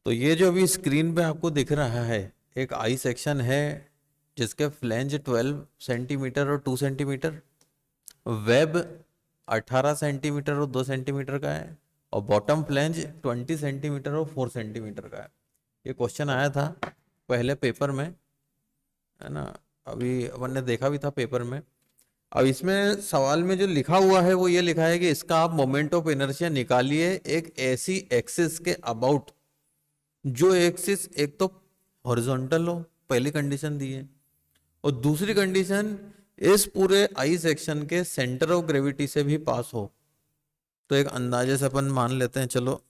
तो ये जो अभी स्क्रीन पे आपको दिख रहा है, एक आई सेक्शन है जिसके फ्लेंज 12 सेंटीमीटर और 2 सेंटीमीटर, वेब 18 सेंटीमीटर और 2 सेंटीमीटर का है, और बॉटम फ्लेंज 20 सेंटीमीटर और 4 सेंटीमीटर का है। ये क्वेश्चन आया था पहले पेपर में, है ना, अभी अपन ने देखा भी था पेपर में। अब इसमें सवाल में जो लिखा हुआ है वो ये लिखा है कि इसका आप मोमेंट ऑफ इनर्शिया निकालिए एक ऐसी एक्सिस के अबाउट जो एक्सिस एक तो हॉरिजॉन्टल हो, पहली कंडीशन दी है, और दूसरी कंडीशन इस पूरे आई सेक्शन के सेंटर ऑफ ग्रेविटी से भी पास हो। तो एक अंदाजे से अपन मान लेते हैं, चलो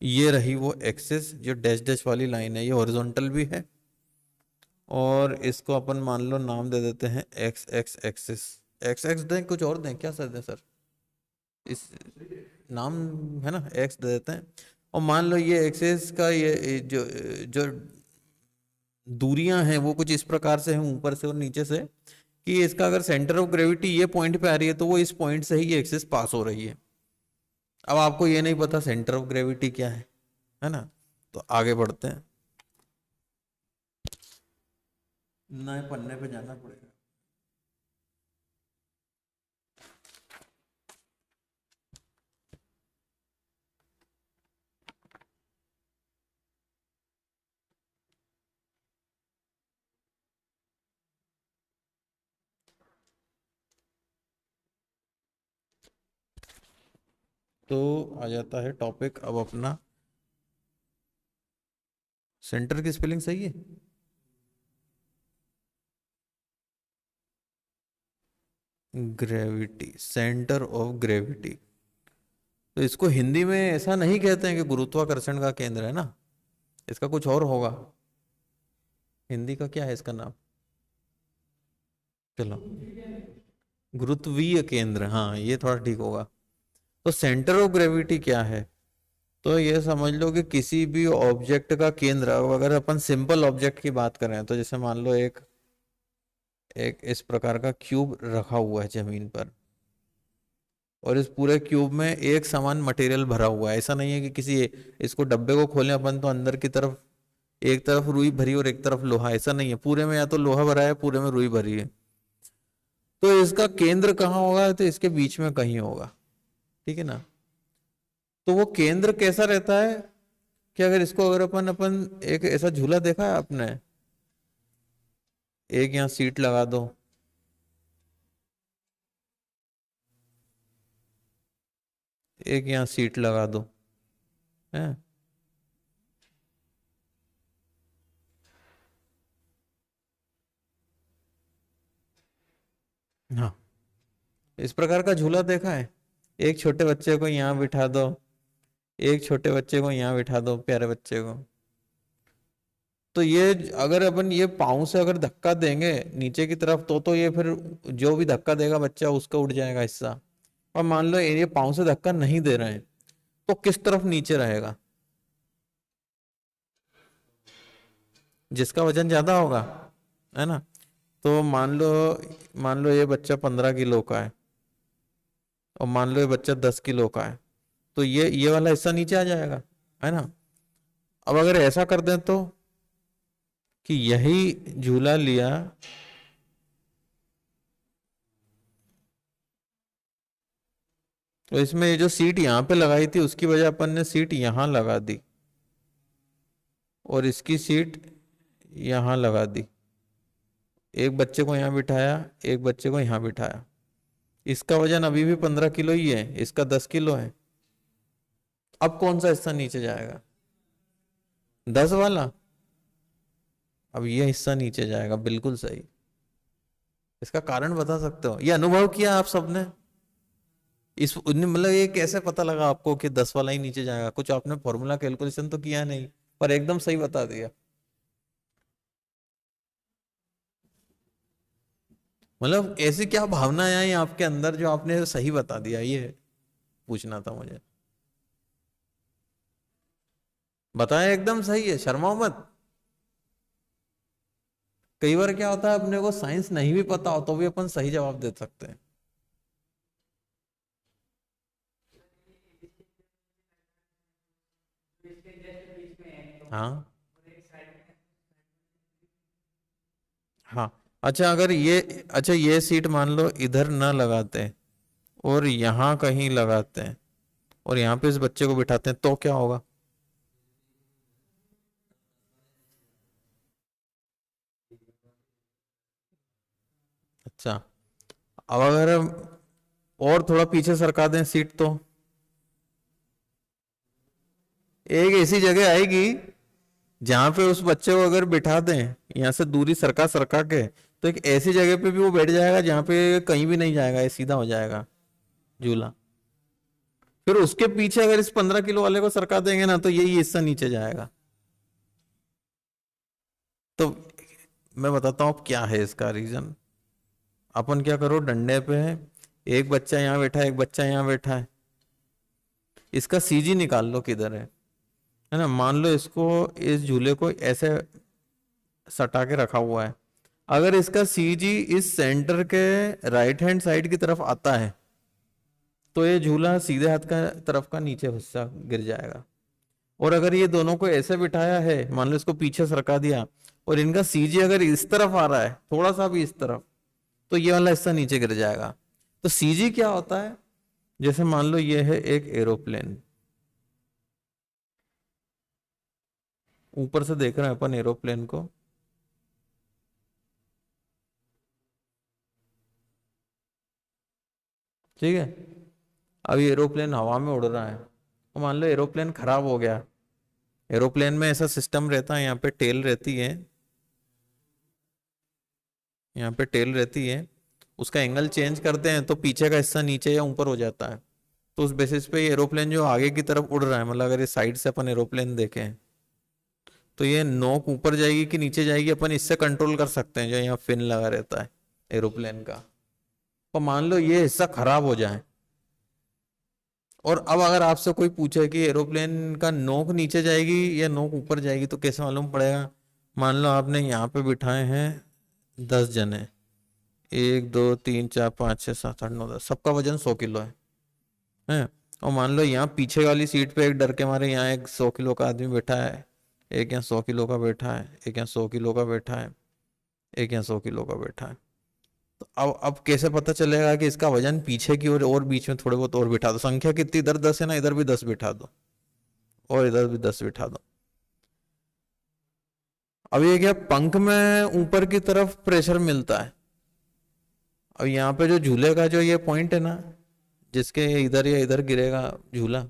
ये रही वो एक्सिस, जो डैश डैश वाली लाइन है, ये हॉरिजॉन्टल भी है, और इसको अपन मान लो नाम दे देते हैं x x axis. X x दें, कुछ और दें क्या सर, दें सर, इस नाम है ना, एक्स दे देते हैं। और मान लो ये एक्सिस का ये जो जो दूरियां हैं वो कुछ इस प्रकार से हैं, ऊपर से और नीचे से, कि इसका अगर सेंटर ऑफ ग्रेविटी ये पॉइंट पे आ रही है तो वो इस पॉइंट से ही ये एक्सिस पास हो रही है। अब आपको ये नहीं पता सेंटर ऑफ ग्रेविटी क्या है ना, तो आगे बढ़ते हैं, नए पन्ने पे जाना पड़ेगा। तो आ जाता है टॉपिक अब अपना, सेंटर की स्पेलिंग सही है, ग्रेविटी, सेंटर ऑफ ग्रेविटी। तो इसको हिंदी में ऐसा नहीं कहते हैं कि गुरुत्वाकर्षण का केंद्र, है ना, इसका कुछ और होगा। हिंदी का क्या है इसका नाम, चलो गुरुत्वीय केंद्र, हाँ ये थोड़ा ठीक होगा। तो सेंटर ऑफ ग्रेविटी क्या है, तो ये समझ लो कि किसी भी ऑब्जेक्ट का केंद्र, अगर अपन सिंपल ऑब्जेक्ट की बात करें तो जैसे मान लो एक एक इस प्रकार का क्यूब रखा हुआ है जमीन पर, और इस पूरे क्यूब में एक समान मटेरियल भरा हुआ है। ऐसा नहीं है कि किसी इसको डब्बे को खोलें अपन तो अंदर की तरफ एक तरफ रुई भरी और एक तरफ लोहा, ऐसा नहीं है, पूरे में या तो लोहा भरा है, पूरे में रुई भरी है। तो इसका केंद्र कहाँ होगा, तो इसके बीच में कहीं होगा, ठीक है ना। तो वो केंद्र कैसा रहता है कि अगर इसको अगर अपन अपन एक ऐसा झूला देखा है आपने, एक यहाँ सीट लगा दो, एक यहाँ सीट लगा दो, है, हाँ इस प्रकार का झूला देखा है। एक छोटे बच्चे को यहाँ बिठा दो, एक छोटे बच्चे को यहाँ बिठा दो, प्यारे बच्चे को, तो ये अगर अपन ये पाँव से अगर धक्का देंगे नीचे की तरफ तो ये फिर जो भी धक्का देगा बच्चा उसका उड़ जाएगा हिस्सा। और मान लो ये पाँव से धक्का नहीं दे रहे हैं तो किस तरफ नीचे रहेगा, जिसका वजन ज्यादा होगा, है ना। तो मान लो ये बच्चा 15 किलो का है, और मान लो ये बच्चा 10 किलो का है, तो ये वाला हिस्सा नीचे आ जाएगा, है ना। अब अगर ऐसा कर दें कि यही झूला लिया, तो इसमें ये जो सीट यहाँ पे लगाई थी उसकी वजह अपन ने सीट यहाँ लगा दी, और इसकी सीट यहाँ लगा दी, एक बच्चे को यहाँ बिठाया, एक बच्चे को यहाँ बिठाया, इसका वजन अभी भी 15 किलो ही है, इसका 10 किलो है। अब कौन सा हिस्सा नीचे जाएगा, 10 वाला, अब ये हिस्सा नीचे जाएगा, बिल्कुल सही। इसका कारण बता सकते हो, ये अनुभव किया आप सबने, इस मतलब ये कैसे पता लगा आपको कि 10 वाला ही नीचे जाएगा, कुछ आपने फॉर्मूला कैलकुलेशन तो किया नहीं, पर एकदम सही बता दिया। मतलब ऐसी क्या भावनाएं आई आपके अंदर जो आपने सही बता दिया, ये पूछना था मुझे। बताया एकदम सही है, शर्माओ मत। कई बार क्या होता है अपने को साइंस नहीं भी पता हो तो भी अपन सही जवाब दे सकते हैं। हाँ हाँ। अच्छा अगर ये, अच्छा ये सीट मान लो इधर ना लगाते हैं और यहाँ कहीं लगाते हैं और यहाँ पे इस बच्चे को बिठाते हैं तो क्या होगा? अच्छा, अब अगर हम और थोड़ा पीछे सरका दें सीट तो एक ऐसी जगह आएगी जहां पे उस बच्चे को अगर बिठा दें, यहाँ से दूरी सरका सरका के, तो एक ऐसी जगह पे भी वो बैठ जाएगा जहां पे कहीं भी नहीं जाएगा, ये सीधा हो जाएगा झूला। फिर उसके पीछे अगर इस 15 किलो वाले को सरका देंगे ना तो यही हिस्सा नीचे जाएगा। तो मैं बताता हूँ अब क्या है इसका रीजन। अपन क्या करो, डंडे पे है, एक बच्चा यहाँ बैठा है, एक बच्चा यहाँ बैठा है, इसका सीजी निकाल लो किधर है ना। मान लो इसको, इस झूले को ऐसे सटा के रखा हुआ है, अगर इसका सीजी इस सेंटर के राइट हैंड साइड की तरफ आता है तो ये झूला सीधे हाथ का तरफ का नीचे हिस्सा गिर जाएगा। और अगर ये दोनों को ऐसे बिठाया है, मान लो इसको पीछे सरका दिया और इनका सीजी अगर इस तरफ आ रहा है, थोड़ा सा भी इस तरफ, तो ये वाला हिस्सा नीचे गिर जाएगा। तो सीजी क्या होता है? जैसे मान लो ये है एक एरोप्लेन, ऊपर से देख रहे हैं अपन एरोप्लेन को, ठीक है। अब ये एरोप्लेन हवा में उड़ रहा है, तो मान लो एरोप्लेन खराब हो गया। एरोप्लेन में ऐसा सिस्टम रहता है, यहाँ पे टेल रहती है, यहाँ पे टेल रहती है, उसका एंगल चेंज करते हैं तो पीछे का हिस्सा नीचे या ऊपर हो जाता है। तो उस बेसिस पे ये एरोप्लेन जो आगे की तरफ उड़ रहा है, मतलब अगर ये साइड से अपन एरोप्लेन देखें तो ये नोक ऊपर जाएगी कि नीचे जाएगी अपन इससे कंट्रोल कर सकते हैं, जो यहाँ फिन लगा रहता है एरोप्लेन का। तो मान लो ये हिस्सा खराब हो जाए, और अब अगर आपसे कोई पूछे कि एरोप्लेन का नोक नीचे जाएगी या नोक ऊपर जाएगी तो कैसे मालूम पड़ेगा? मान लो आपने यहाँ पे बिठाए हैं 10 जने, 1 2 3 4 5 6 7 8 9 10, सबका वजन 100 किलो है। और मान लो यहाँ पीछे वाली सीट पे एक डर के मारे यहाँ एक 100 किलो का आदमी बैठा है, एक यहाँ 100 किलो का बैठा है, एक यहाँ 100 किलो का बैठा है, एक यहाँ 100 किलो का बैठा है। तो अब कैसे पता चलेगा कि इसका वजन पीछे की ओर और बीच में थोड़े बहुत और बिठा दो, संख्या कितनी, इधर 10 है ना, इधर भी 10 बिठा दो और इधर भी 10 बिठा दो। अब ये क्या, पंख में ऊपर की तरफ प्रेशर मिलता है। अब यहाँ पे जो झूले का जो ये पॉइंट है ना, जिसके इधर या इधर गिरेगा झूला,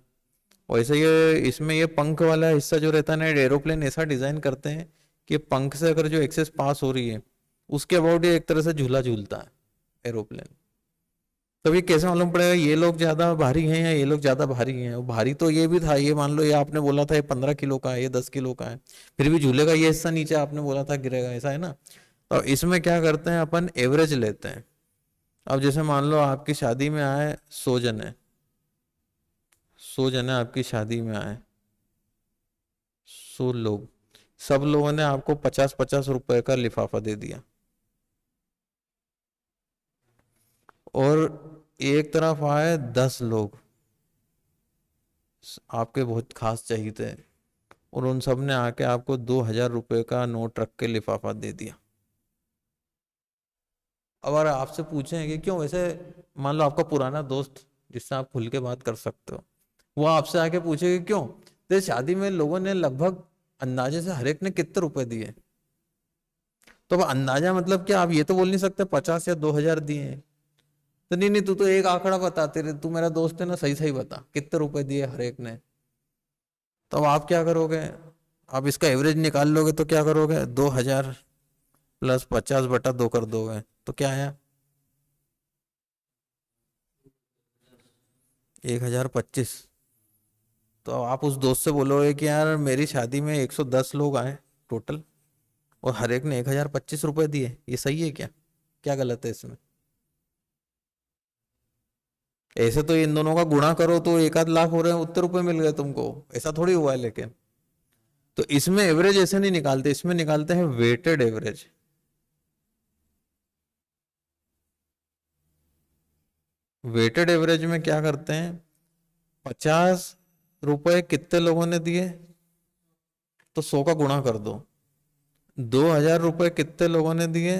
वैसे ये इसमें ये पंख वाला हिस्सा जो रहता है ना, एरोप्लेन ऐसा डिजाइन करते हैं कि पंख से अगर जो एक्सेस पास हो रही है उसके अबाउट ये एक तरह से झूला झूलता है एरोप्लेन। तब ये कैसे मालूम पड़ेगा ये लोग ज्यादा भारी हैं या ये लोग ज्यादा भारी हैं? वो भारी तो ये भी था, ये मान लो ये आपने बोला था ये 15 किलो का है, ये 10 किलो का है, फिर भी झूले का ये हिस्सा नीचे आपने बोला था गिरेगा, ऐसा है ना। तो इसमें क्या करते हैं अपन, एवरेज लेते हैं। अब जैसे मान लो आपकी शादी में आए 100 जने, 100 जने आपकी शादी में आए, 100 लोग, सब लोगों ने आपको 50-50 रुपए का लिफाफा दे दिया, और एक तरफ आए 10 लोग आपके बहुत खास चाहिए थे, और उन सब ने आके आपको 2,000 रुपए का नोट रख के लिफाफा दे दिया। अब अगर आपसे पूछें कि क्यों वैसे, मान लो आपका पुराना दोस्त जिससे आप खुल के बात कर सकते हो, वो आपसे आके पूछे कि क्यों तेरे शादी में लोगों ने लगभग अंदाजे से हर एक ने कितने रुपए दिए, तो अब अंदाजा मतलब क्या, आप ये तो बोल नहीं सकते 50 या 2,000 दिए हैं। तो नहीं नहीं, तू तो एक आंकड़ा बता, तेरे तू मेरा दोस्त है ना, सही सही बता कितने रुपए दिए हर एक ने। तो अब आप क्या करोगे, आप इसका एवरेज निकाल लोगे तो क्या करोगे, 2,000 प्लस 50/2 कर दोगे तो क्या आया, 1,025। तो अब आप उस दोस्त से बोलोगे कि यार मेरी शादी में 110 लोग आए टोटल, और हर एक ने 1,025 रुपए दिए, ये सही है क्या? क्या गलत है इसमें? ऐसे तो इन दोनों का गुणा करो तो 1 आध लाख हो रहे हैं, उतने रुपए मिल गए तुमको, ऐसा थोड़ी हुआ है लेकिन। तो इसमें एवरेज ऐसे नहीं निकालते, इसमें निकालते हैं वेटेड एवरेज। वेटेड एवरेज में क्या करते हैं, 50 रुपए कितने लोगों ने दिए, तो 100 का गुणा कर दो। 2000 रुपए कितने लोगों ने दिए,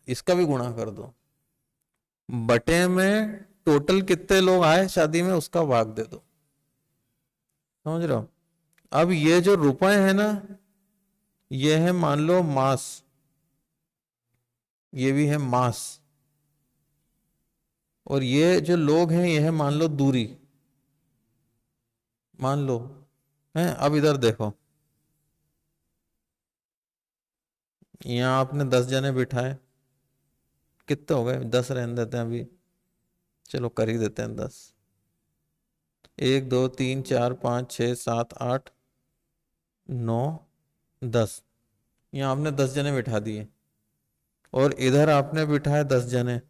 इसका भी गुणा कर दो। बटे में टोटल कितने लोग आए शादी में, उसका भाग दे दो। समझ रहे हो? अब ये जो रुपए है ना, ये है मान लो मास, ये भी है मास, और ये जो लोग हैं ये है मान लो दूरी, मान लो है। अब इधर देखो, यहाँ आपने 10 जने बिठाए, कितने हो गए, 10 रहने देते हैं अभी, चलो कर ही देते हैं 10। 1 2 3 4 5 6 7 8 9 10, यहाँ आपने 10 जने बिठा दिए, और इधर आपने बिठाए 10 जने।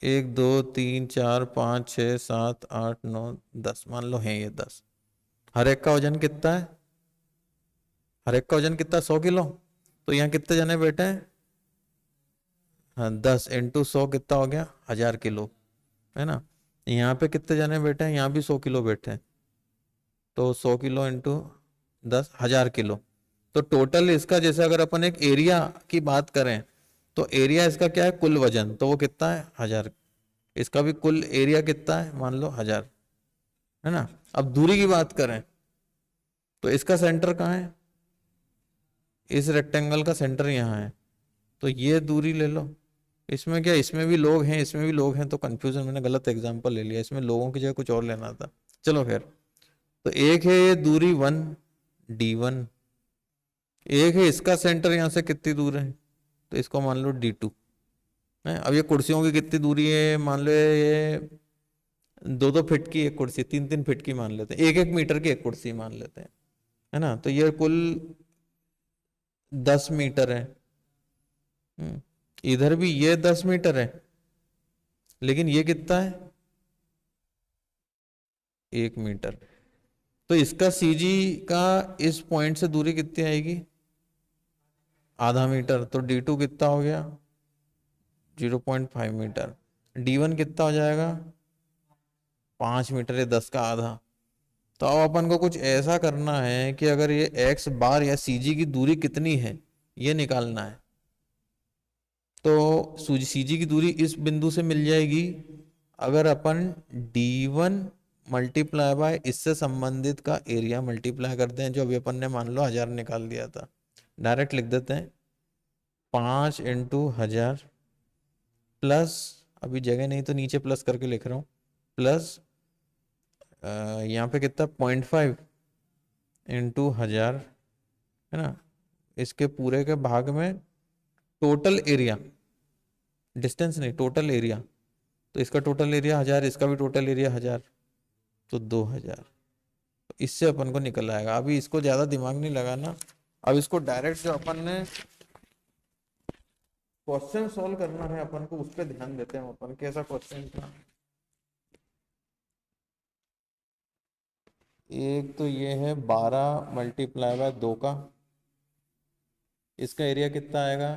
1 2 3 4 5 6 7 8 9 10, मान लो है ये 10। हर एक का वजन कितना है, हर एक का वजन कितना, 100 किलो। तो यहाँ कितने जने बैठे हैं, हाँ 10 इंटू 100 कितना हो गया, 1000 किलो, है ना। यहाँ पे कितने जने बैठे हैं, यहाँ भी 100 किलो बैठे हैं, तो 100 किलो इंटू 10, 1000 किलो। तो टोटल इसका, जैसे अगर अपन एक एरिया की बात करें, तो एरिया इसका क्या है, कुल वजन, तो वो कितना है, 1000। इसका भी कुल एरिया कितना है, मान लो 1000, है ना। अब दूरी की बात करें, तो इसका सेंटर कहाँ है, इस रेक्टेंगल का सेंटर यहाँ है, तो ये दूरी ले लो। इसमें क्या, इसमें भी लोग हैं, इसमें भी लोग हैं, तो कंफ्यूजन, मैंने गलत एग्जांपल ले लिया, इसमें लोगों की जगह कुछ और लेना था। चलो खैर, तो एक है ये दूरी 1 D1, एक है इसका सेंटर यहाँ से कितनी दूर है, तो इसको मान लो D2 है। अब ये कुर्सियों की कितनी दूरी है, मान लो ये 2-2 फीट की एक कुर्सी, 3-3 फीट की मान लेते हैं, 1-1 मीटर की एक कुर्सी मान लेते हैं, है ना। तो ये कुल 10 मीटर है। इधर भी ये 10 मीटर है, लेकिन ये कितना है, 1 मीटर। तो इसका सीजी का इस पॉइंट से दूरी कितनी आएगी, आधा मीटर। तो D2 कितना हो गया, 0.5 मीटर। D1 कितना हो जाएगा, 5 मीटर, 10 का आधा। तो अब अपन को कुछ ऐसा करना है कि अगर ये x बार या सीजी की दूरी कितनी है ये निकालना है, तो सीजी की दूरी इस बिंदु से मिल जाएगी अगर अपन D1 मल्टीप्लाई बाय इससे संबंधित का एरिया मल्टीप्लाई करते हैं, जो अभी अपन ने मान लो 1000 निकाल दिया था। डायरेक्ट लिख देते हैं, 5 इंटू 1000 प्लस, अभी जगह नहीं तो नीचे प्लस करके लिख रहा हूँ, प्लस यहाँ पे कितना, 0.5 इंटू 1000, है ना। इसके पूरे के भाग में टोटल एरिया, डिस्टेंस नहीं, टोटल एरिया। तो इसका टोटल एरिया 1000, इसका भी टोटल एरिया 1000, तो 2000। तो इससे अपन को निकल आएगा। अभी इसको ज्यादा दिमाग नहीं लगाना, अब इसको डायरेक्ट जो अपन ने क्वेश्चन सॉल्व करना है अपन को, उस पर ध्यान देते हैं। अपन कैसा क्वेश्चन था, एक तो ये है 12 मल्टीप्लाई बाय 2 का, इसका एरिया कितना आएगा,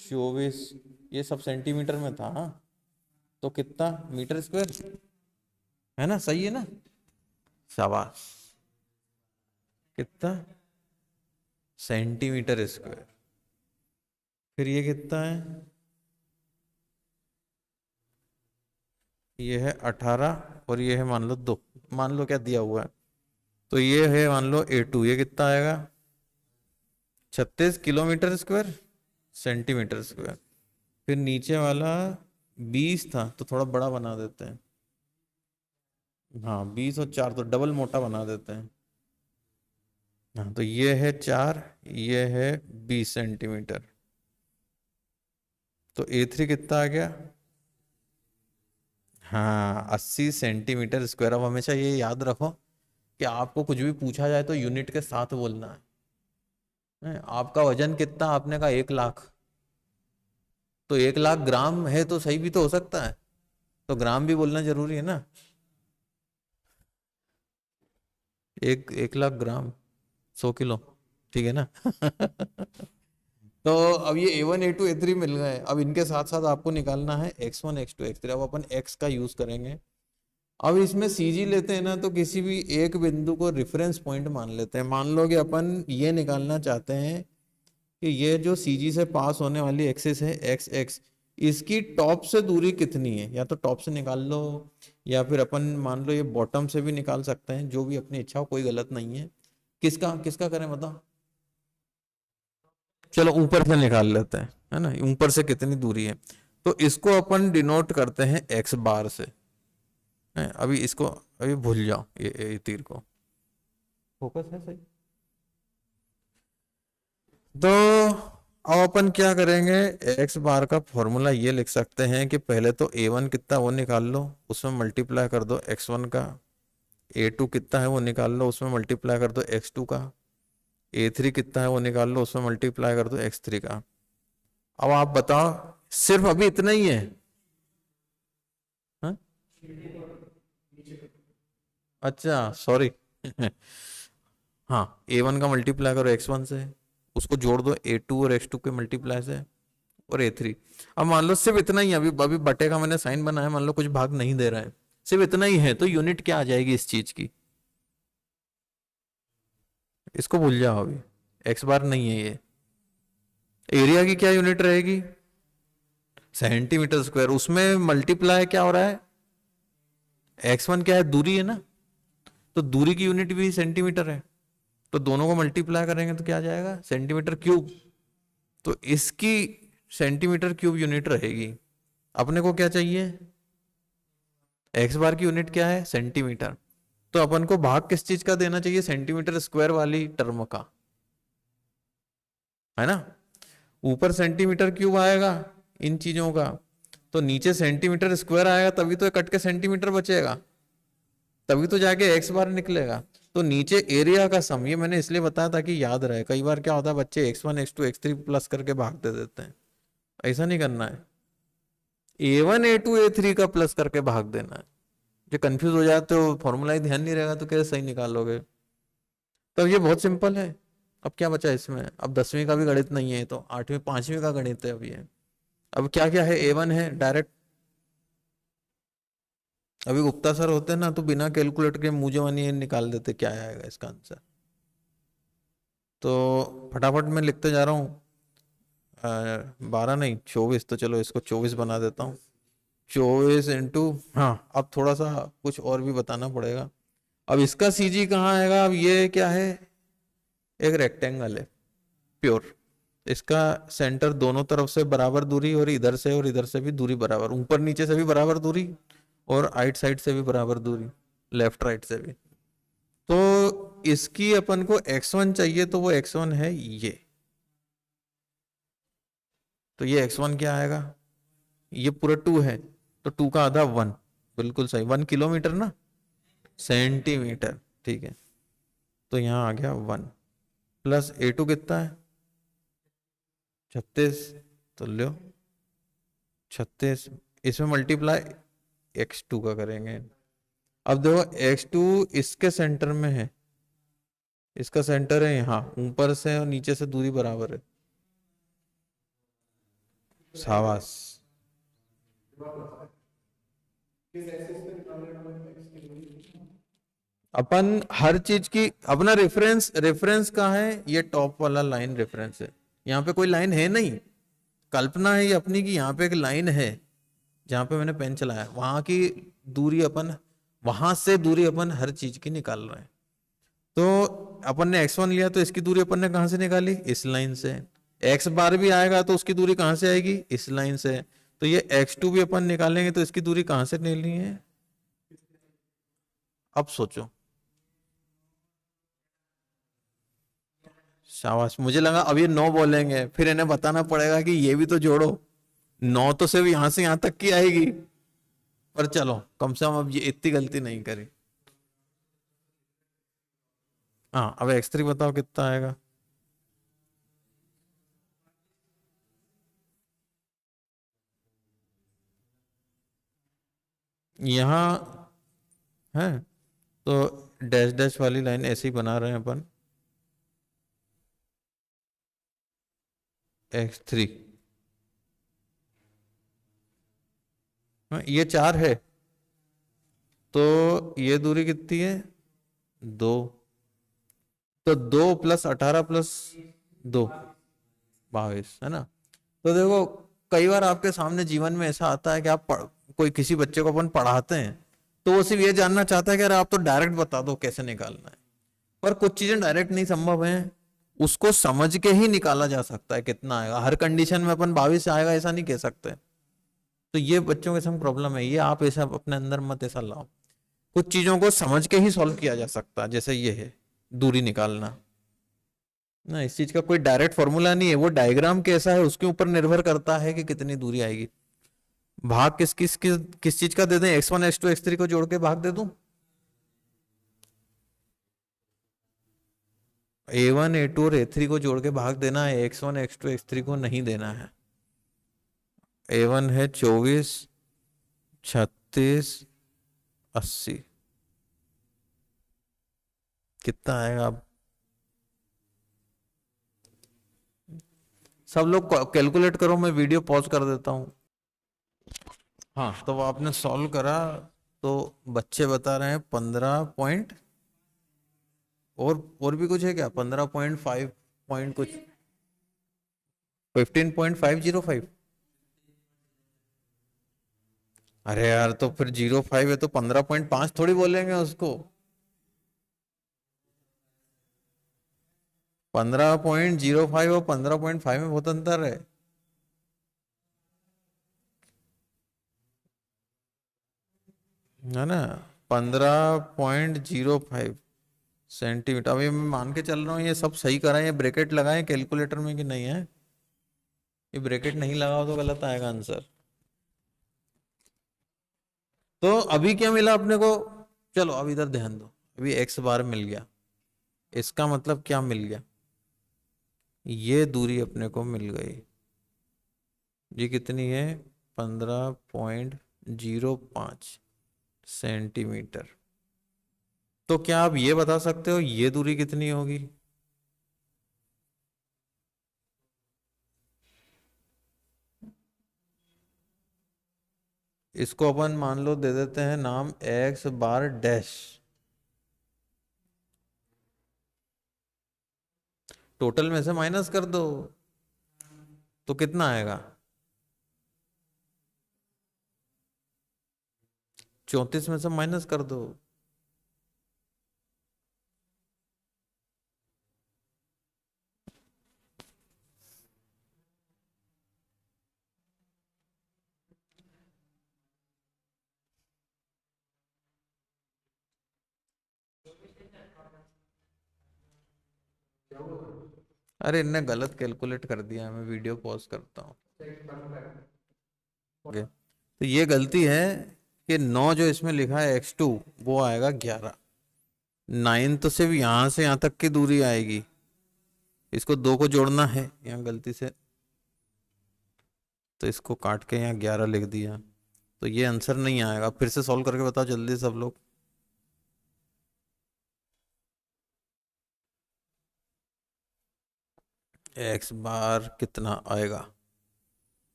24। ये सब सेंटीमीटर में था, हाँ। तो कितना, मीटर स्क्वायर, है ना, सही है ना, शाबाश। कितना, सेंटीमीटर स्क्वायर। फिर ये कितना है, ये है 18, और ये है मान लो 2, मान लो क्या दिया हुआ है, तो ये है मान लो A2, ये कितना आएगा, 36 किलोमीटर स्क्वायर, सेंटीमीटर स्क्वायर। फिर नीचे वाला 20 था, तो थोड़ा बड़ा बना देते हैं, हाँ 20 और 4 तो डबल मोटा बना देते हैं, हाँ। तो ये है 4, ये है 20 सेंटीमीटर। तो A3 कितना आ गया, हाँ 80 सेंटीमीटर स्क्वायर। अब हमेशा ये याद रखो कि आपको कुछ भी पूछा जाए तो यूनिट के साथ बोलना है। आपका वजन कितना, आपने कहा 1 लाख, तो 1 लाख ग्राम है तो सही भी तो हो सकता है, तो ग्राम भी बोलना जरूरी है ना। 1 लाख ग्राम 100 किलो, ठीक है ना। तो अब ये A1 A2 A3 मिल गए, अब इनके साथ साथ आपको निकालना है x1 x2 x3। अब अपन x का यूज करेंगे। अब इसमें CG लेते हैं ना, तो किसी भी एक बिंदु को रेफरेंस पॉइंट मान लेते हैं। मान लो कि अपन ये निकालना चाहते हैं कि ये जो CG से पास होने वाली एक्सिस है एक्स एक्स, इसकी टॉप से दूरी कितनी है। या तो टॉप से निकाल लो, या फिर अपन मान लो ये बॉटम से भी निकाल सकते हैं, जो भी अपनी इच्छा हो, कोई गलत नहीं है। किसका किसका करें बताओ। चलो ऊपर से निकाल लेते हैं, है ना, ऊपर से कितनी दूरी है। तो इसको अपन डिनोट करते हैं एक्स बार से। अभी इसको अभी भूल जाओ, ये तीर को, फोकस है सही। तो अब अपन क्या करेंगे, एक्स बार का फॉर्मूला ये लिख सकते हैं कि पहले तो A1 कितना वो निकाल लो, उसमें मल्टीप्लाई कर दो x1 का। A2 कितना है वो निकाल लो, उसमें मल्टीप्लाई कर दो x2 का। A3 कितना है वो निकाल लो, उसमें मल्टीप्लाई कर दो x3 का। अब आप बताओ, सिर्फ अभी इतना ही है। हाँ? अच्छा सॉरी हाँ, A1 का मल्टीप्लाई करो x1 से, उसको जोड़ दो A2 और x2 के मल्टीप्लाई से, और A3। अब मान लो सिर्फ इतना ही है, अभी अभी बटे का मैंने साइन बनाया, मान लो कुछ भाग नहीं दे रहा है, सिर्फ इतना ही है, तो यूनिट क्या आ जाएगी इस चीज की। इसको भूल जाओ, अभी एक्स बार नहीं है ये। एरिया की क्या यूनिट रहेगी, सेंटीमीटर स्क्वायर। उसमें मल्टीप्लाई क्या हो रहा है, x1 क्या है, दूरी है ना, तो दूरी की यूनिट भी सेंटीमीटर है, तो दोनों को मल्टीप्लाई करेंगे तो क्या आ जाएगा, सेंटीमीटर क्यूब। तो इसकी सेंटीमीटर क्यूब यूनिट रहेगी। अपने को क्या चाहिए, एक्स बार की यूनिट क्या है, सेंटीमीटर। तो अपन को भाग किस चीज का देना चाहिए, सेंटीमीटर स्क्वायर वाली टर्म का, है ना। ऊपर सेंटीमीटर क्यूब आएगा इन चीजों का, तो नीचे सेंटीमीटर स्क्वायर आएगा, तभी तो कट के सेंटीमीटर बचेगा, तभी तो जाके एक्स बार निकलेगा। तो नीचे एरिया का सम, ये मैंने इसलिए बताया ताकि याद रहे। कई बार क्या होता है, बच्चे x1 x2 x3 प्लस करके भाग दे देते हैं, ऐसा नहीं करना है। A1 A2 A3 का प्लस करके भाग देना है। जो कंफ्यूज हो जाते हो, फॉर्मूला ही ध्यान नहीं रहेगा, तो कैसे सही निकालोगे। तो ये बहुत सिंपल है। अब क्या बचा इसमें, अब 10वीं का भी गणित नहीं है, तो 8वीं 5वीं का गणित है अब ये। अब क्या क्या है, A1 है डायरेक्ट। अभी गुप्ता सर होते ना, तो बिना कैलकुलेटर के मुंह जवानी निकाल देते क्या आएगा इसका आंसर। तो फटाफट मैं लिखते जा रहा हूँ। 12 नहीं 24, तो चलो इसको 24 बना देता हूँ। 24 इंटू, हाँ अब थोड़ा सा कुछ और भी बताना पड़ेगा। अब इसका CG कहाँ आएगा, अब ये क्या है, एक रेक्टेंगल है प्योर। इसका सेंटर दोनों तरफ से बराबर दूरी, और इधर से भी दूरी बराबर, ऊपर नीचे से भी बराबर दूरी, और राइट साइड से भी बराबर दूरी, लेफ्ट राइट से भी। तो इसकी अपन को x1 चाहिए, तो वो x1 है ये। तो ये x1 क्या आएगा, ये पूरा 2 है, तो 2 का आधा 1, बिल्कुल सही, 1 किलोमीटर ना, सेंटीमीटर, ठीक है। तो यहाँ आ गया 1, प्लस A2 कितना है, 36, तो लो 36, इसमें मल्टीप्लाई x2 का करेंगे। अब देखो x2 इसके सेंटर में है, इसका सेंटर है यहाँ, ऊपर से और नीचे से दूरी बराबर है। शाबाश। अपन हर चीज की अपना रेफरेंस, रेफरेंस कहाँ है, ये टॉप वाला लाइन रेफरेंस है। यहाँ पे कोई लाइन है नहीं, कल्पना है ये अपनी की यहाँ पे एक लाइन है, जहां पे मैंने पेन चलाया वहां की दूरी अपन, वहां से दूरी अपन हर चीज की निकाल रहे हैं। तो अपन ने x1 लिया, तो इसकी दूरी अपन ने कहां से निकाली, इस लाइन से। x बार भी आएगा तो उसकी दूरी कहां से आएगी, इस लाइन से। तो ये x2 भी अपन निकालेंगे, तो इसकी दूरी कहां से निकलनी है। अब सोचो, शाबाश। मुझे लगा अब ये 9 बोलेंगे, फिर इन्हें बताना पड़ेगा कि ये भी तो जोड़ो। 9 तो सिर्फ यहां से यहां तक की आएगी, पर चलो कम से कम अब ये इतनी गलती नहीं करी। हाँ, अब x3 बताओ कितना आएगा। यहाँ है, तो डैश डैश वाली लाइन ऐसे ही बना रहे हैं अपन। x3। ये 4 है, तो ये दूरी कितनी है? 2। तो 2 + 18 + 2 22 है ना। तो देखो, कई बार आपके सामने जीवन में ऐसा आता है कि कोई किसी बच्चे को अपन पढ़ाते हैं, तो वो सिर्फ ये जानना चाहता है कि अरे आप तो डायरेक्ट बता दो कैसे निकालना है। पर कुछ चीजें डायरेक्ट नहीं संभव है, उसको समझ के ही निकाला जा सकता है कितना आएगा। हर कंडीशन में अपन 22 आएगा ऐसा नहीं कह सकते। तो ये बच्चों के संग प्रॉब्लम है, ये आप ऐसा अपने अंदर मत ऐसा लाओ। कुछ चीजों को समझ के ही सॉल्व किया जा सकता है, जैसे ये है दूरी निकालना ना। इस चीज का कोई डायरेक्ट फॉर्मूला नहीं है, वो डायग्राम कैसा है उसके ऊपर निर्भर करता है कि कितनी दूरी आएगी। भाग किस चीज का दे दें? x1 x2 x3 को जोड़ के भाग दे दूं? a1 a2 और a3 को जोड़ के भाग देना है, x1 x2 x3 को नहीं देना है। a1 है 24, 36, 80। कितना आएगा? अब सब लोग कैलकुलेट करो, मैं वीडियो पॉज कर देता हूं। हाँ, तो वो आपने सॉल्व करा, तो बच्चे बता रहे हैं 15 पॉइंट, और भी कुछ है क्या? 15.5 पॉइंट कुछ, 15.505। अरे यार, तो फिर 05 है तो 15.5 थोड़ी बोलेंगे उसको। 15.05 और 15.5 में बहुत अंतर है। है ना? 15.05 सेंटीमीटर। अभी मैं मान के चल रहा हूँ ये सब सही करा है, ये ब्रैकेट लगाए कैलकुलेटर में कि नहीं है? ये ब्रैकेट नहीं लगाओ तो गलत आएगा आंसर। तो अभी क्या मिला अपने को? चलो अब इधर ध्यान दो, अभी x बार मिल गया, इसका मतलब क्या मिल गया? ये दूरी अपने को मिल गई। ये कितनी है? 15.05 सेंटीमीटर। तो क्या आप ये बता सकते हो ये दूरी कितनी होगी? इसको अपन मान लो दे देते हैं नाम x बार डैश। टोटल में से माइनस कर दो, तो कितना आएगा? 34 में से माइनस कर दो। अरे इनने गलत कैलकुलेट कर दिया, मैं वीडियो पॉज करता हूँ। ओके, तो ये गलती है कि 9 जो इसमें लिखा है x2, वो आएगा 11। 9 तो सिर्फ यहां से यहां तक की दूरी आएगी, इसको 2 को जोड़ना है यहाँ गलती से, तो इसको काट के यहाँ 11 लिख दिया। तो ये आंसर नहीं आएगा। फिर से सॉल्व करके बताओ जल्दी सब लोग। x बार कितना आएगा?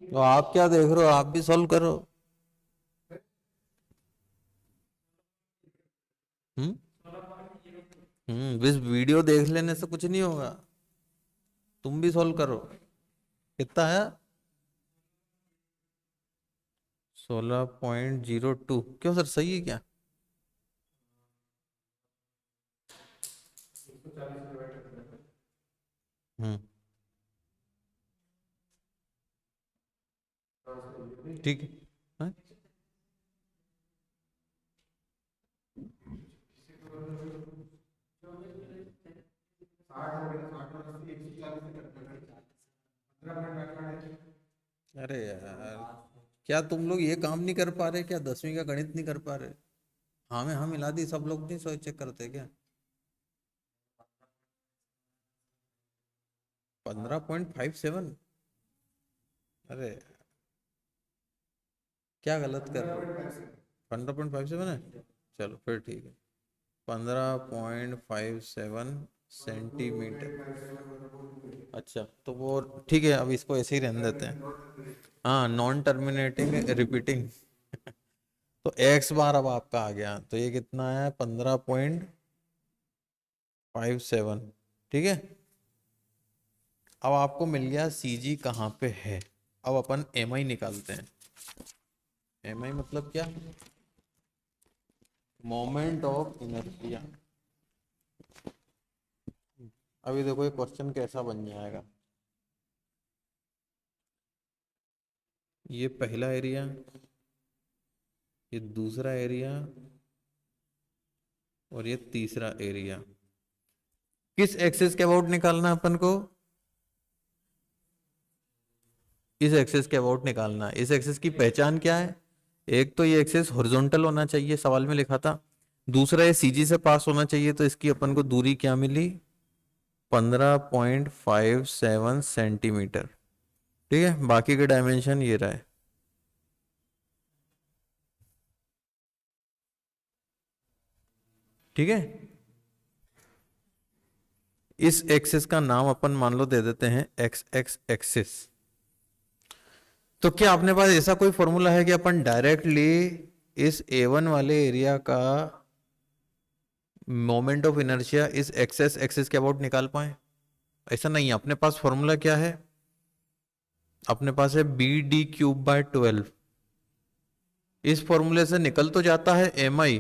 तो आप क्या देख रहे हो? आप भी सॉल्व करो। हम्म बस वीडियो देख लेने से कुछ नहीं होगा, तुम भी सॉल्व करो। कितना है? 16.02। क्यों सर, सही है क्या? हम्म ठीक है। हाँ? अरे यार, क्या तुम लोग ये काम नहीं कर पा रहे? क्या 10वीं का गणित नहीं कर पा रहे? हाँ में हाँ मिला दी, सब लोग नहीं सोच चेक करते क्या? 15.57? अरे क्या गलत कर रहे हो? 15.57 है? चलो फिर ठीक है। 15.57 सेंटीमीटर। अच्छा तो वो ठीक है, अब इसको ऐसे ही रहने देते हैं। हाँ, नॉन टर्मिनेटिंग रिपीटिंग। तो एक्स बार अब आपका आ गया, तो ये कितना है, 15.57। ठीक है, अब आपको मिल गया सी जी कहाँ पे है। अब अपन एम आई निकालते हैं। एम आई मतलब क्या, मोमेंट ऑफ इनर्शिया। अभी देखो ये क्वेश्चन कैसा बन जाएगा। ये पहला एरिया, ये दूसरा एरिया, और ये तीसरा एरिया। किस एक्सिस के अबाउट निकालना है अपन को, इस एक्सिस के अबाउट निकालना है। इस एक्सिस की पहचान क्या है, एक तो ये एक्सिस हॉरिजॉन्टल होना चाहिए, सवाल में लिखा था। दूसरा ये सीजी से पास होना चाहिए, तो इसकी अपन को दूरी क्या मिली, 15.57 सेंटीमीटर। ठीक है, बाकी के डायमेंशन ये रहा है। ठीक है, इस एक्सिस का नाम अपन मान लो दे देते हैं एक्स एक्स एक्सिस। तो क्या अपने पास ऐसा कोई फॉर्मूला है कि अपन डायरेक्टली इस A1 वाले एरिया का मोमेंट ऑफ इनर्शिया इस एक्सेस एक्सिस के अबाउट निकाल पाए? ऐसा नहीं है। अपने पास फॉर्मूला क्या है, अपने पास है BD³/12। इस फॉर्मूले से निकल तो जाता है MI,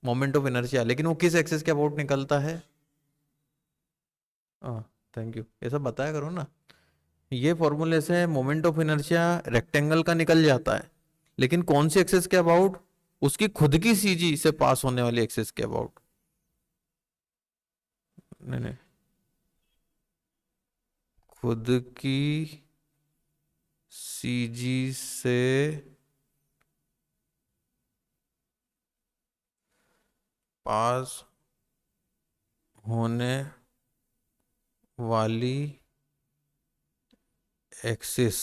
मोमेंट ऑफ इनर्शिया, लेकिन वो किस एक्सिस के अबाउट निकलता है। हाँ, थैंक यू, ये सब बताया करो ना। ये फॉर्मूले से मोमेंट ऑफ इनर्शिया रेक्टेंगल का निकल जाता है, लेकिन कौन सी एक्सिस के अबाउट, उसकी खुद की सीजी से पास होने वाली एक्सिस के अबाउट। नहीं नहीं, खुद की सीजी से पास होने वाली एक्सिस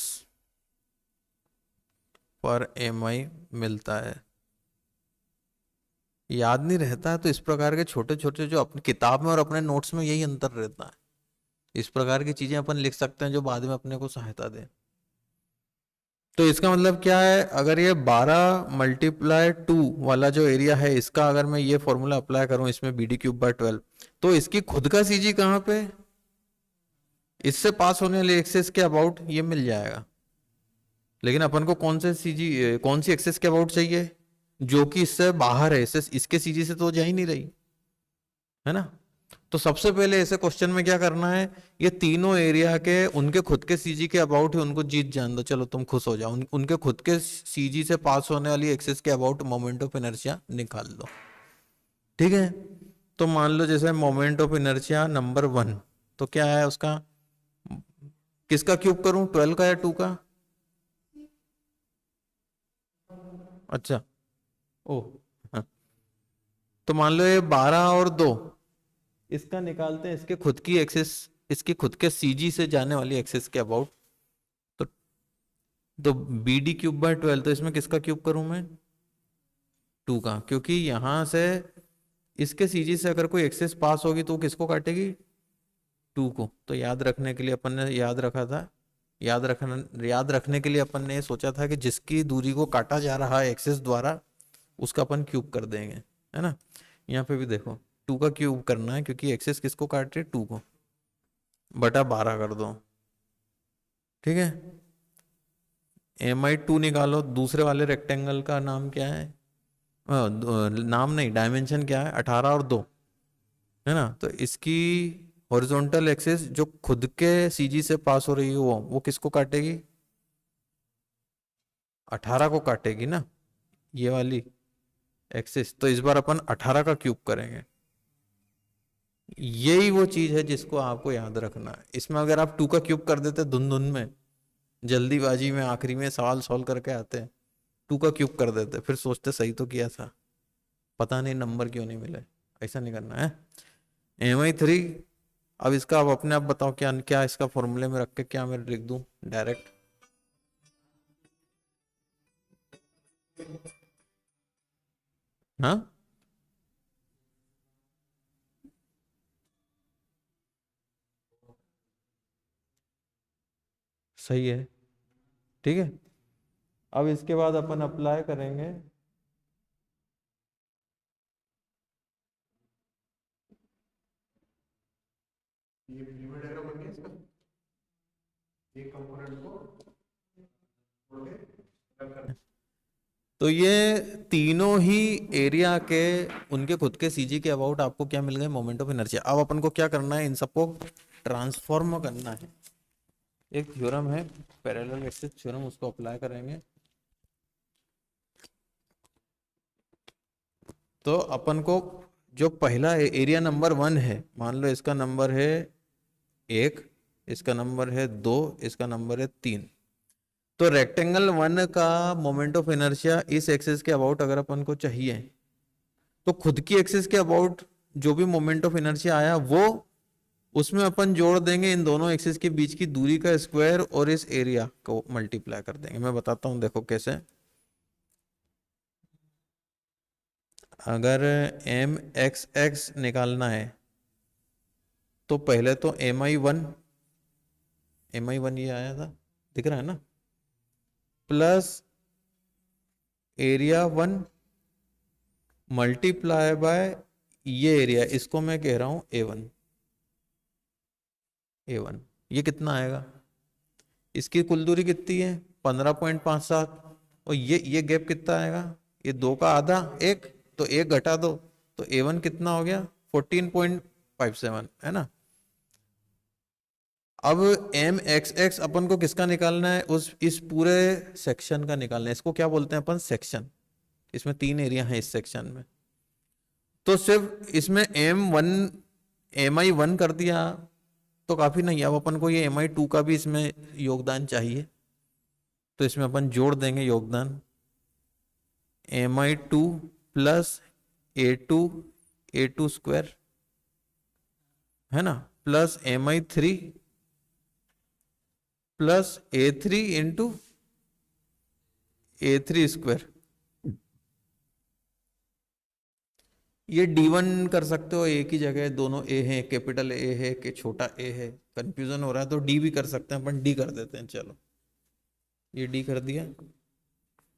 पर MI मिलता है। याद नहीं रहता है तो इस प्रकार के छोटे छोटे जो अपनी किताब में और अपने नोट्स में यही अंतर रहता है। इस प्रकार की चीजें अपन लिख सकते हैं जो बाद में अपने को सहायता दे। तो इसका मतलब क्या है, अगर ये 12 × 2 वाला जो एरिया है, इसका अगर मैं ये फॉर्मूला अप्लाई करूं इसमें BD³/12, तो इसकी खुद का सीजी कहाँ पे, इससे पास होने वाली एक्सिस के अबाउट ये मिल जाएगा। लेकिन अपन को कौन से सीजी, कौन सी एक्सिस के अबाउट चाहिए, जो कि इससे बाहर है, इससे इसके सीजी से तो जा ही नहीं रही है ना। तो सबसे पहले ऐसे क्वेश्चन में क्या करना है, ये तीनों एरिया के उनके खुद के सीजी के अबाउट है, उनको जीत जान दो, चलो तुम खुश हो जाओ। उनके खुद के सीजी से पास होने वाली एक्सिस के अबाउट मोमेंट ऑफ इनर्शिया निकाल दो। ठीक है, तो मान लो जैसे मोमेंट ऑफ इनर्शिया नंबर 1, तो क्या है उसका, किसका क्यूब करूं, 12 का या 2 का। अच्छा, ओ, हाँ। तो मान लो ये 12 और 2, इसका निकालते हैं इसके खुद की एक्सिस, इसकी खुद के सीजी से जाने वाली एक्सिस के अबाउट। तो BD³/12, तो इसमें किसका क्यूब करूं मैं, 2 का, क्योंकि यहां से इसके सीजी से अगर कोई एक्सिस पास होगी तो वो किसको काटेगी, 2 को। तो याद रखने के लिए अपन ने याद रखा था, याद रखने के लिए अपन ने सोचा था कि जिसकी दूरी को काटा जा रहा है एक्सिस द्वारा, उसका अपन क्यूब कर देंगे, है ना। यहाँ पे भी देखो 2 का क्यूब करना है, क्योंकि एक्सिस किसको काट रही है, 2 को, बटा 12 कर दो। ठीक है, MI2 निकालो, दूसरे वाले रेक्टेंगल का नाम क्या है, नाम नहीं, डायमेंशन क्या है, 18 और 2, है ना। तो इसकी हॉरिजॉन्टल एक्सिस जो खुद के सीजी से पास हो रही है, वो किसको काटेगी, 18 को काटेगी ना, ये वाली एक्सिस। तो इस बार अपन 18 का क्यूब करेंगे। यही वो चीज है जिसको आपको याद रखना है। इसमें अगर आप 2 का क्यूब कर देते धुन धुन में, जल्दीबाजी में, आखिरी में सवाल सॉल्व करके आते हैं, 2 का क्यूब कर देते, फिर सोचते सही तो किया था, पता नहीं नंबर क्यों नहीं मिले। ऐसा नहीं करना है। MI3, अब इसका अब अपने आप बताओ क्या क्या इसका फॉर्मूले में रख के क्या मैं लिख दूं डायरेक्ट। हाँ, सही है। ठीक है, अब इसके बाद अपन अप्लाई करेंगे ये लीवर डायग्राम बन गया इसका, एक कंपोनेंट को छोड़ के रब कर। तो ये तीनों ही एरिया के उनके खुद के सीजी के अबाउट आपको क्या मिल गए, मोमेंट ऑफ इनर्शिया। अब अपन को क्या करना है, इन सबको ट्रांसफॉर्म करना है। एक थ्योरम है पैरेलल एक्सिस थ्योरम, उसको अप्लाई करेंगे। तो अपन को जो पहला एरिया नंबर 1 है, मान लो इसका नंबर है 1, इसका नंबर है 2, इसका नंबर है 3। तो रेक्टेंगल 1 का मोमेंट ऑफ इनर्शिया इस एक्सिस के अबाउट अगर अपन को चाहिए, तो खुद की एक्सिस के अबाउट जो भी मोमेंट ऑफ इनर्शिया आया वो उसमें अपन जोड़ देंगे इन दोनों एक्सिस के बीच की दूरी का स्क्वायर और इस एरिया को मल्टीप्लाई कर देंगे। मैं बताता हूं, देखो कैसे। अगर एम एक्स एक्स निकालना है तो पहले तो एम आई वन ये आया था, दिख रहा है ना, प्लस एरिया 1 मल्टीप्लाई बाय ये एरिया, इसको मैं कह रहा हूं ए वन। ये कितना आएगा, इसकी कुल दूरी कितनी है 15.57, और ये गैप कितना आएगा, ये 2 का आधा 1, तो 1 घटा दो, तो ए1 कितना हो गया 14.57, है ना। अब एम एक्स एक्स अपन को किसका निकालना है, उस इस पूरे सेक्शन का निकालना है। इसको क्या बोलते हैं अपन, सेक्शन। इसमें 3 एरिया है इस सेक्शन में। तो सिर्फ इसमें एम आई वन कर दिया तो काफी नहीं, अब अपन को ये MI2 का भी इसमें योगदान चाहिए। तो इसमें अपन जोड़ देंगे योगदान, MI2 plus A2 A2 square, है ना, plus MI3 plus A3 into A3 square. ये D1 कर सकते हो, ए की जगह दोनों ए है, कैपिटल ए है कि छोटा ए है, कंफ्यूजन हो रहा है तो डी भी कर सकते हैं, अपन डी कर देते हैं। चलो, ये डी कर दिया,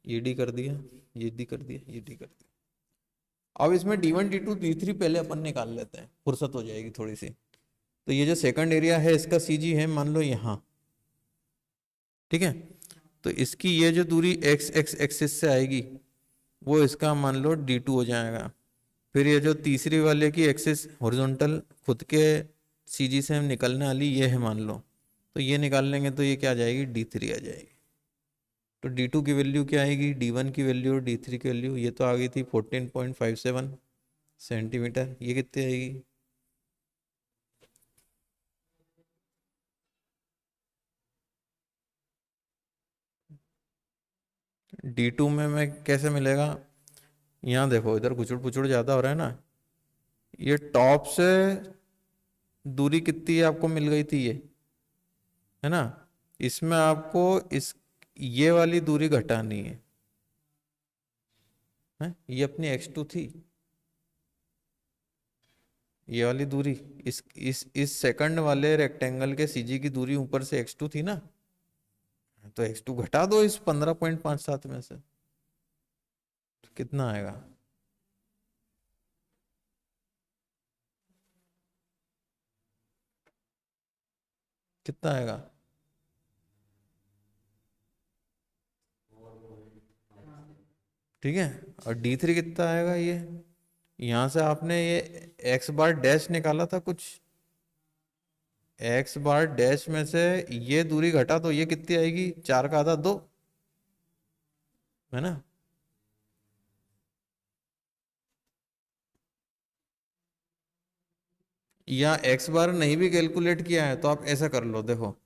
ये डी कर दिया, ये डी कर दिया, ये डी कर दिया। अब इसमें D1 D2 D3 पहले अपन निकाल लेते हैं, फुर्सत हो जाएगी थोड़ी सी। तो ये जो सेकंड एरिया है इसका सीजी है मान लो यहाँ, ठीक है। तो इसकी ये जो दूरी एक्स एक्स एक्सिस से आएगी वो इसका मान लो D2 हो जाएगा। फिर ये जो तीसरी वाले की एक्सिस हॉरिजॉन्टल खुद के सीजी से हम निकलने वाली ये है मान लो, तो ये निकाल लेंगे तो ये क्या आ जाएगी, D3 आ जाएगी। तो D2 की वैल्यू क्या आएगी, D1 की वैल्यू और D3 की वैल्यू, ये तो आ गई थी 14.57 सेंटीमीटर। ये कितनी आएगी, D2 में मैं कैसे मिलेगा, यहाँ देखो इधर गुचुड़ पुचुड़ ज़्यादा हो रहा है ना। ये टॉप से दूरी कितनी है आपको मिल गई थी ये, है ना। इसमें आपको इस ये वाली दूरी घटानी है? ये अपनी x2 थी, ये वाली दूरी इस सेकंड वाले रेक्टेंगल के सीजी की दूरी ऊपर से x2 थी ना, तो x2 घटा दो इस 15.57 में से, तो कितना आएगा, कितना आएगा, ठीक है। और D3 कितना आएगा, ये यहां से आपने ये x बार डैश निकाला था कुछ, x बार डैश में से ये दूरी घटा तो ये कितनी आएगी, 4 का आधा 2, है ना। या x बार नहीं भी कैलकुलेट किया है तो आप ऐसा कर लो, देखो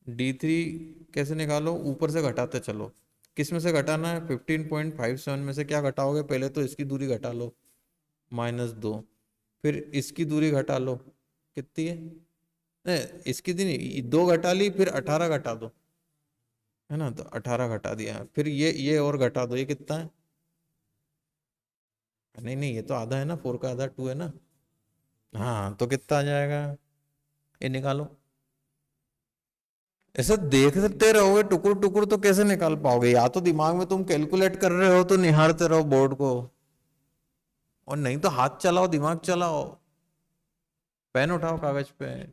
D3 कैसे निकालो, ऊपर से घटाते चलो। किस में से घटाना है, 15.57 में से क्या घटाओगे, पहले तो इसकी दूरी घटा लो -2, फिर इसकी दूरी घटा लो, कितनी है, नहीं इसकी दूरी नहीं, 2 घटा ली, फिर 18 घटा दो, है ना, तो 18 घटा दिया, फिर ये और घटा दो, ये कितना है, नहीं नहीं ये तो आधा है ना, 4 का आधा 2 है ना। हाँ तो कितना आ जाएगा, ये निकालो, ऐसे देखते रहोगे टुकुर टुकुर तो कैसे निकाल पाओगे? या तो दिमाग में तुम कैलकुलेट कर रहे हो तो निहारते रहो बोर्ड को, और नहीं तो हाथ चलाओ, दिमाग चलाओ, पेन उठाओ कागज पे।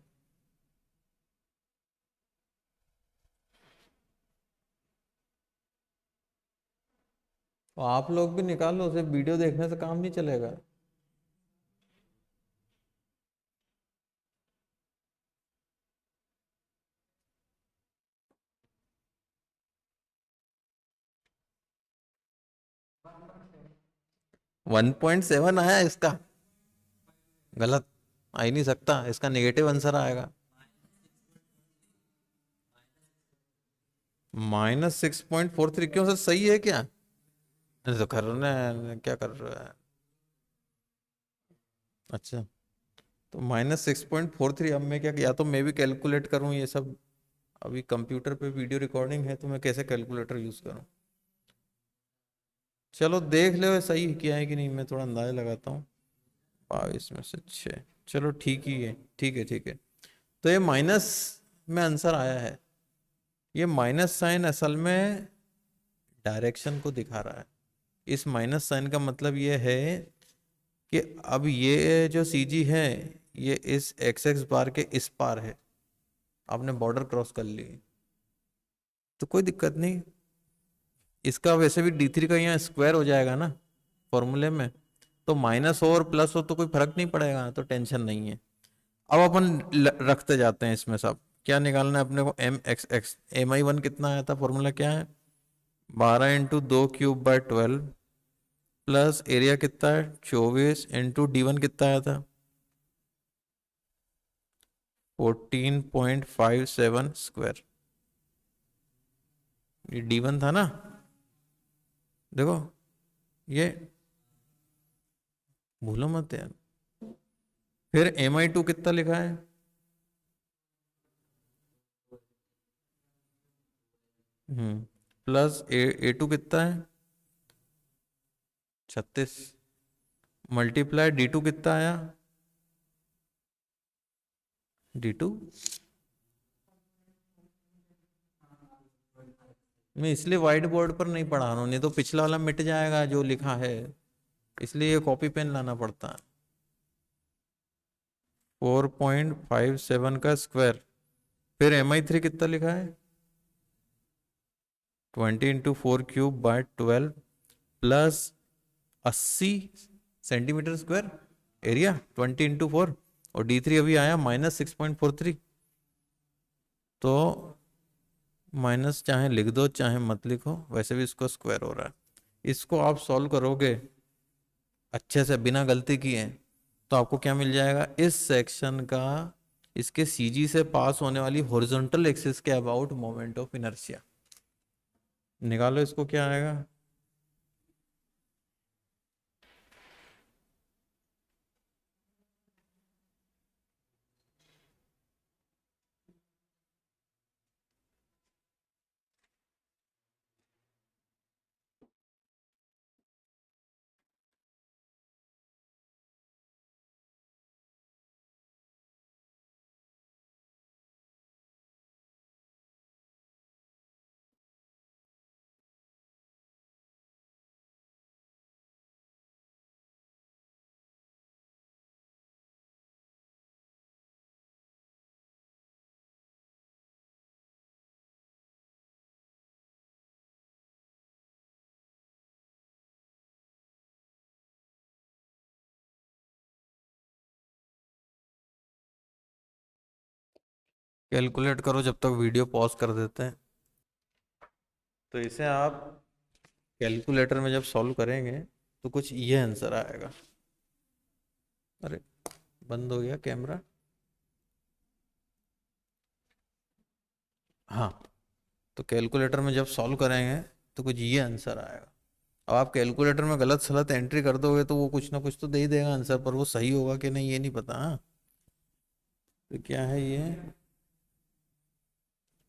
तो आप लोग भी निकालो, सिर्फ वीडियो देखने से काम नहीं चलेगा। 1.7 आया इसका, गलत आ ही नहीं सकता, इसका नेगेटिव आंसर आएगा। -6.43 क्यों सर, सही है क्या? अरे तो कर रहे हैं, क्या कर रहे हैं? अच्छा, तो -6.43। अब मैं क्या, या तो मैं भी कैलकुलेट करूं ये सब, अभी कंप्यूटर पे वीडियो रिकॉर्डिंग है तो मैं कैसे कैलकुलेटर यूज करूं? चलो देख लो सही किया है कि नहीं, मैं थोड़ा अंदाजा लगाता हूँ। 22 में से 6, चलो ठीक ही है, ठीक है ठीक है। तो ये माइनस में आंसर आया है। ये माइनस साइन असल में डायरेक्शन को दिखा रहा है। इस माइनस साइन का मतलब ये है कि अब ये जो सी जी है ये इस एक्स एक्स बार के इस पार है, आपने बॉर्डर क्रॉस कर ली, तो कोई दिक्कत नहीं। इसका वैसे भी D3 का यहाँ स्क्वायर हो जाएगा ना फॉर्मूले में, तो माइनस हो और प्लस हो तो कोई फर्क नहीं पड़ेगा, तो टेंशन नहीं है। अब अपन रखते जाते हैं इसमें सब। क्या निकालना है अपने को? M(x)(x), MI1 कितना आया था, फॉर्मूला क्या है? 12 × 2³/12 प्लस एरिया कितना है 24 × D1 कितना आया था 14.57 स्क्वायर। ये D1 था ना, देखो ये भूलो मत यार। फिर MI2 कितना लिखा है? प्लस A2 कितना है 36 मल्टीप्लाई D2 कितना आया D2। मैं इसलिए व्हाइट बोर्ड पर नहीं पढ़ा रहा हूँ, नहीं तो पिछला वाला मिट जाएगा जो लिखा है, इसलिए कॉपी पेन लाना पड़ता है। 4.57 का स्क्वायर। फिर MI3 कितना लिखा है 20 × 4³/12 प्लस 80 सेंटीमीटर स्क्वायर एरिया 20 × 4, और D3 अभी आया -6.43। तो माइनस चाहे लिख दो चाहे मत लिखो, वैसे भी इसको स्क्वायर हो रहा है। इसको आप सॉल्व करोगे अच्छे से बिना गलती किए तो आपको क्या मिल जाएगा? इस सेक्शन का इसके CG से पास होने वाली हॉरिजॉन्टल एक्सिस के अबाउट मोमेंट ऑफ इनर्शिया निकालो, इसको क्या आएगा? कैलकुलेट करो जब तक वीडियो पॉज कर देते हैं। तो इसे आप कैलकुलेटर में जब सॉल्व करेंगे तो कुछ ये आंसर आएगा। अरे बंद हो गया कैमरा। हाँ, तो कैलकुलेटर में जब सॉल्व करेंगे तो कुछ ये आंसर आएगा। अब आप कैलकुलेटर में गलत सलत एंट्री कर दोगे तो वो कुछ ना कुछ तो दे ही देगा आंसर, पर वो सही होगा कि नहीं ये नहीं पता। हाँ, तो क्या है ये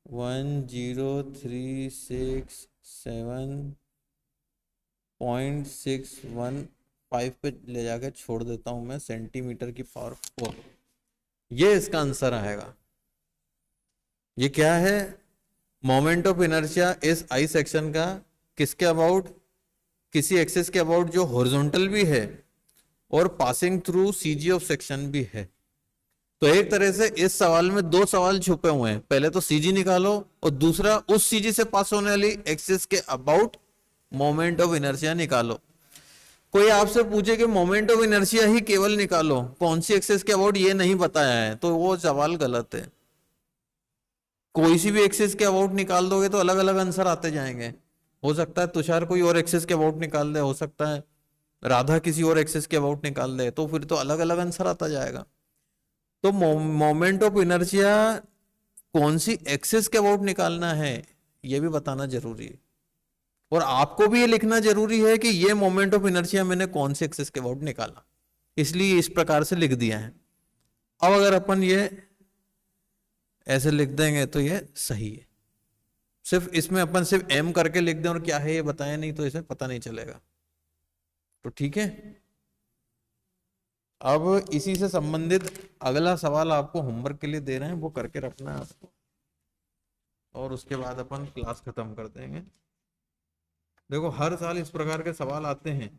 10367.615 पे ले जाके छोड़ देता हूँ मैं, सेंटीमीटर की पावर 4। ये इसका आंसर आएगा। ये क्या है? मोमेंट ऑफ इनर्शिया इस आई सेक्शन का किसके अबाउट, किसी एक्सिस के अबाउट जो हॉरिजॉन्टल भी है और passing through CG of section भी है। तो एक तरह से इस सवाल में दो सवाल छुपे हुए हैं, पहले तो सीजी निकालो और दूसरा उस सीजी से पास होने वाली एक्सिस के अबाउट मोमेंट ऑफ इनर्शिया निकालो। कोई आपसे पूछे कि मोमेंट ऑफ इनर्शिया ही केवल निकालो, कौन सी एक्सिस के अबाउट ये नहीं बताया है, तो वो सवाल गलत है। कोई सी भी एक्सिस के अबाउट निकाल दोगे तो अलग अलग आंसर आते जाएंगे। हो सकता है तुषार कोई और एक्सिस के अबाउट निकाल दे, हो सकता है राधा किसी और एक्सिस के अबाउट निकाल दे, तो फिर तो अलग अलग आंसर आता जाएगा। तो मोमेंट ऑफ इनर्शिया कौन सी एक्सिस के अबाउट निकालना है ये भी बताना जरूरी है, और आपको भी ये लिखना जरूरी है कि ये मोमेंट ऑफ इनर्शिया मैंने कौन से एक्सिस के अबाउट निकाला, इसलिए इस प्रकार से लिख दिया है। अब अगर अपन ये ऐसे लिख देंगे तो ये सही है। सिर्फ इसमें अपन सिर्फ एम करके लिख दें और क्या है ये बताएं नहीं तो इसे पता नहीं चलेगा। तो ठीक है, अब इसी से संबंधित अगला सवाल आपको होमवर्क के लिए दे रहे हैं, वो करके रखना है आपको, और उसके बाद अपन क्लास खत्म कर देंगे। देखो हर साल इस प्रकार के सवाल आते हैं,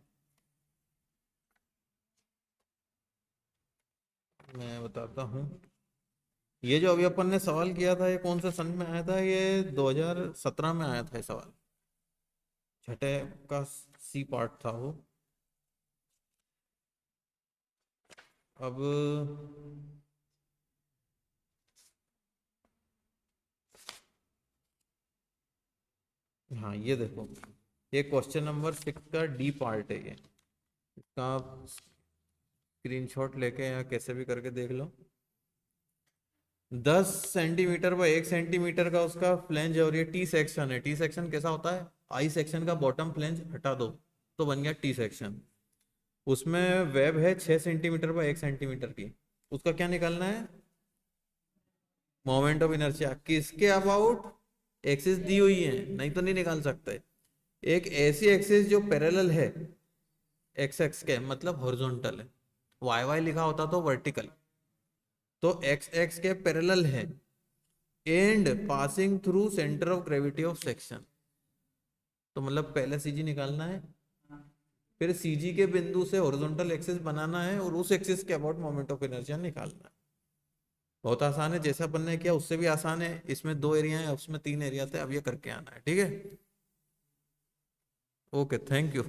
मैं बताता हूं। ये जो अभी अपन ने सवाल किया था ये कौन से सन में आया था, ये 2017 में आया था ये सवाल, छठे का सी पार्ट था वो। अब हाँ ये देखो, ये क्वेश्चन नंबर 6 का डी पार्ट है, ये इसका आप स्क्रीनशॉट लेके या कैसे भी करके देख लो। 10 सेंटीमीटर बाय 1 सेंटीमीटर का उसका फ्लेंज है और ये टी सेक्शन है। टी सेक्शन कैसा होता है, आई सेक्शन का बॉटम फ्लेंज हटा दो तो बन गया टी सेक्शन। उसमें वेब है 6 सेंटीमीटर बाय 1 सेंटीमीटर की, उसका क्या निकालना है, मोमेंट ऑफ इनर्शिया। किसके अबाउट, एक्सिस दी हुई है, नहीं तो नहीं निकाल सकते। एक ऐसी एक्सिस जो पैरेलल है एक्स एक्स के, मतलब हॉरिजॉन्टल है, वाई वाई लिखा होता तो वर्टिकल, तो एक्स एक्स के पैरेलल है, and passing through centre of gravity of section. तो मतलब पहले सीजी निकालना है, फिर सीजी के बिंदु से हॉरिजॉन्टल एक्सिस बनाना है और उस एक्सिस के अबाउट मोमेंट ऑफ इनर्शिया निकालना है। बहुत आसान है, जैसा अपन ने किया उससे भी आसान है। इसमें 2 एरिया है, उसमें 3 एरिया थे, अब ये करके आना है। ठीक है, ओके, थैंक यू।